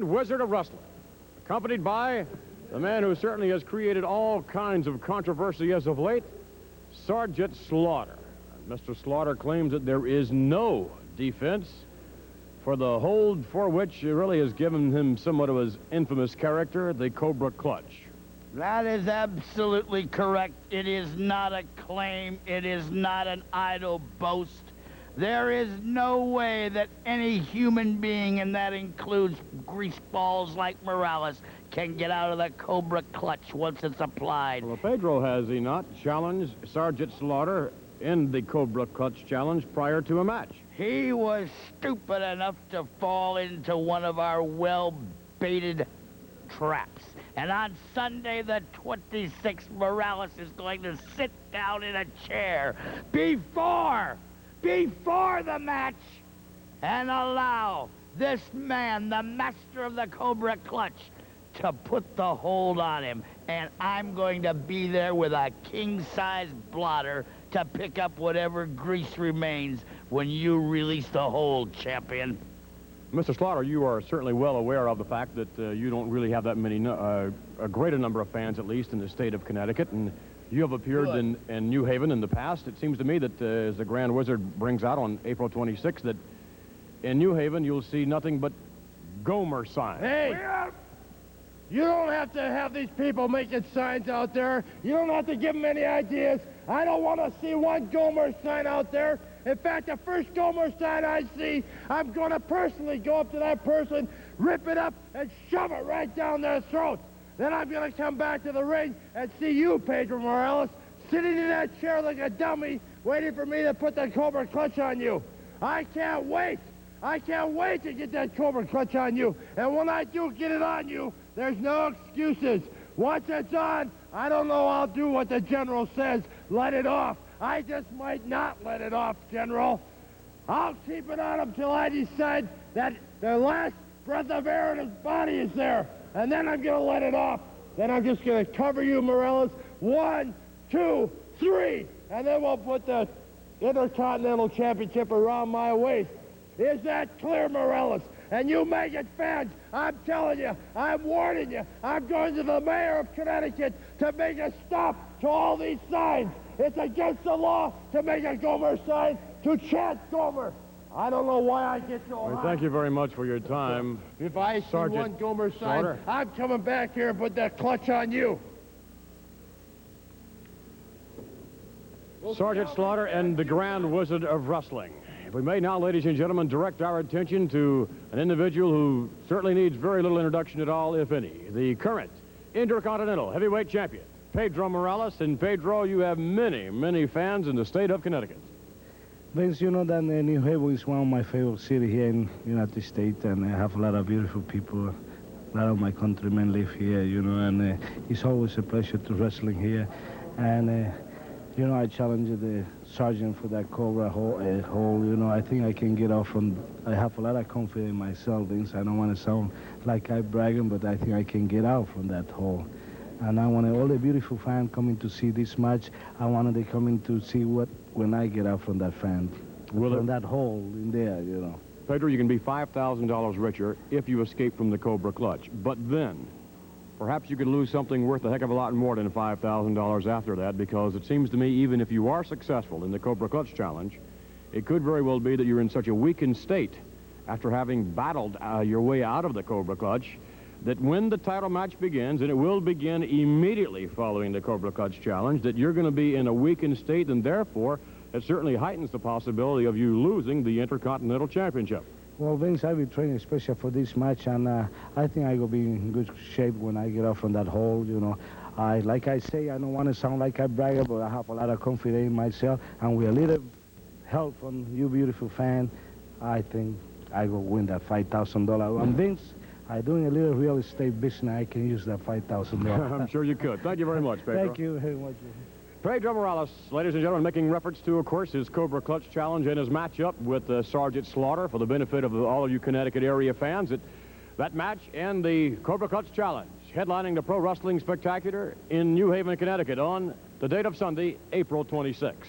Wizard of Wrestling, accompanied by the man who certainly has created all kinds of controversy as of late, Sergeant Slaughter. Mr. Slaughter claims that there is no defense for the hold for which really has given him somewhat of his infamous character, the Cobra Clutch. That is absolutely correct. It is not a claim. It is not an idle boast. There is no way that any human being, and that includes greaseballs like Morales, can get out of the Cobra Clutch once it's applied. Well, Pedro, has he not challenged Sergeant Slaughter in the Cobra Clutch challenge prior to a match? He was stupid enough to fall into one of our well-baited traps. And on Sunday the 26th, Morales is going to sit down in a chair before the match and allow this man, the master of the Cobra Clutch, to put the hold on him. And I'm going to be there with a king-size blotter to pick up whatever grease remains when you release the hold, champion. Mr. Slaughter, you are certainly well aware of the fact that you don't really have that many, a greater number of fans, at least, in the state of Connecticut, and you have appeared in New Haven in the past. It seems to me that as the Grand Wizard brings out on April 26th, that in New Haven you'll see nothing but Gomer signs. Hey! You don't have to have these people making signs out there. You don't have to give them any ideas. I don't want to see one Gomer sign out there. In fact, the first Gomer sign I see, I'm going to personally go up to that person, rip it up, and shove it right down their throat. Then I'm going to come back to the ring and see you, Pedro Morales, sitting in that chair like a dummy, waiting for me to put the Cobra Clutch on you. I can't wait. I can't wait to get that Cobra Clutch on you. And when I do get it on you, there's no excuses. Once it's on, I don't know, I'll do what the General says. Let it off. I just might not let it off, General. I'll keep it on him till I decide that the last breath of air in his body is there. And then I'm going to let it off. Then I'm just going to cover you, Morales. 1, 2, 3. And then we'll put the Intercontinental Championship around my waist. Is that clear, Morales? And you Megan fans, I'm telling you, I'm warning you, I'm going to the mayor of Connecticut to make a stop to all these signs. It's against the law to make a Gomer sign, to chant Gomer. I don't know why I get so hot. Thank you very much for your time. If I see Sergeant one Gomer sign, Slaughter. I'm coming back here and put that clutch on you. Sergeant Slaughter and the Grand Wizard of Wrestling. If we may now, ladies and gentlemen, direct our attention to an individual who certainly needs very little introduction at all, if any. The current Intercontinental Heavyweight Champion, Pedro Morales. And Pedro, you have many, many fans in the state of Connecticut. Vince, you know that New Haven is one of my favorite cities here in the United States, and I have a lot of beautiful people. A lot of my countrymen live here, you know, and it's always a pleasure to wrestling here. And you know, I challenged the sergeant for that Cobra hole, you know. I think I can get off from, I have a lot of confidence in myself, Vince. I don't want to sound like I'm bragging, but I think I can get out from that hole. And I wanted all the beautiful fans coming to see this match. I wanted them coming to see what, when I get out from that fan, from that hole in there, you know. Pedro, you can be $5,000 richer if you escape from the Cobra Clutch. But then, perhaps you could lose something worth a heck of a lot more than $5,000 after that, because it seems to me even if you are successful in the Cobra Clutch challenge, it could very well be that you're in such a weakened state after having battled your way out of the Cobra Clutch, that when the title match begins, and it will begin immediately following the Cobra Clutch challenge, that you're going to be in a weakened state, and therefore it certainly heightens the possibility of you losing the Intercontinental Championship. Well, Vince, I'll be training special for this match, and I think I will be in good shape when I get off from that hole, you know. Like I say, I don't want to sound like I brag, but I have a lot of confidence in myself, and with a little help from you beautiful fan, I think I will win that $5,000. And Vince, I'm doing a little real estate business. I can use that $5,000. I'm sure you could. Thank you very much, Pedro. Thank you very much. Pedro Morales, ladies and gentlemen, making reference to, of course, his Cobra Clutch challenge and his matchup with Sergeant Slaughter. For the benefit of all of you Connecticut area fans, that match and the Cobra Clutch challenge, headlining the Pro Wrestling Spectacular in New Haven, Connecticut on the date of Sunday, April 26.